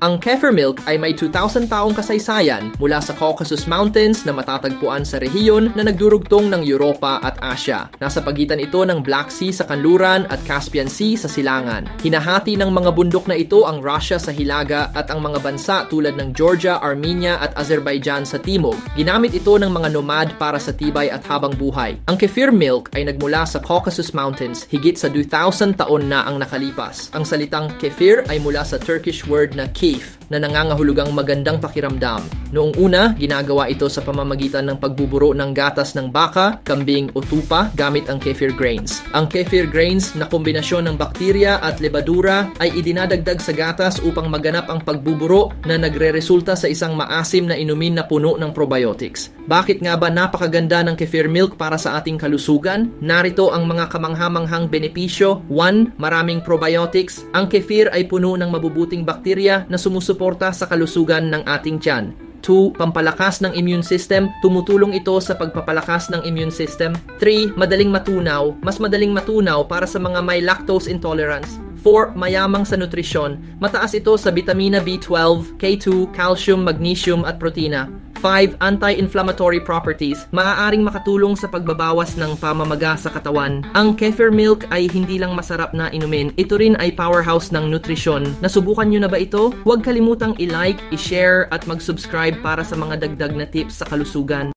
Ang kefir milk ay may 2,000 taong kasaysayan mula sa Caucasus Mountains na matatagpuan sa rehiyon na nagdurugtong ng Europa at Asya. Nasa pagitan ito ng Black Sea sa kanluran at Caspian Sea sa silangan. Hinahati ng mga bundok na ito ang Russia sa hilaga at ang mga bansa tulad ng Georgia, Armenia at Azerbaijan sa timog. Ginamit ito ng mga nomad para sa tibay at habang buhay. Ang kefir milk ay nagmula sa Caucasus Mountains higit sa 2,000 taon na ang nakalipas. Ang salitang kefir ay mula sa Turkish word na na nangangahulugang magandang pakiramdam. Noong una, ginagawa ito sa pamamagitan ng pagbuburo ng gatas ng baka, kambing o tupa gamit ang kefir grains. Ang kefir grains na kombinasyon ng bakterya at lebadura ay idinadagdag sa gatas upang maganap ang pagbuburo na nagreresulta sa isang maasim na inumin na puno ng probiotics. Bakit nga ba napakaganda ng kefir milk para sa ating kalusugan? Narito ang mga kamanghamanghang benepisyo. 1. Maraming probiotics. Ang kefir ay puno ng mabubuting bakterya na sumusuporta sa kalusugan ng ating tiyan. 2. Pampalakas ng immune system. Tumutulong ito sa pagpapalakas ng immune system. 3. Madaling matunaw. Mas madaling matunaw para sa mga may lactose intolerance. 4. Mayamang sa nutrisyon. Mataas ito sa vitamina B12, K2, calcium, magnesium at protina. 5. Anti-inflammatory properties. Maaaring makatulong sa pagbabawas ng pamamaga sa katawan. Ang kefir milk ay hindi lang masarap na inumin. Ito rin ay powerhouse ng nutrisyon. Nasubukan nyo na ba ito? Huwag kalimutang i-like, i-share at mag-subscribe para sa mga dagdag na tips sa kalusugan.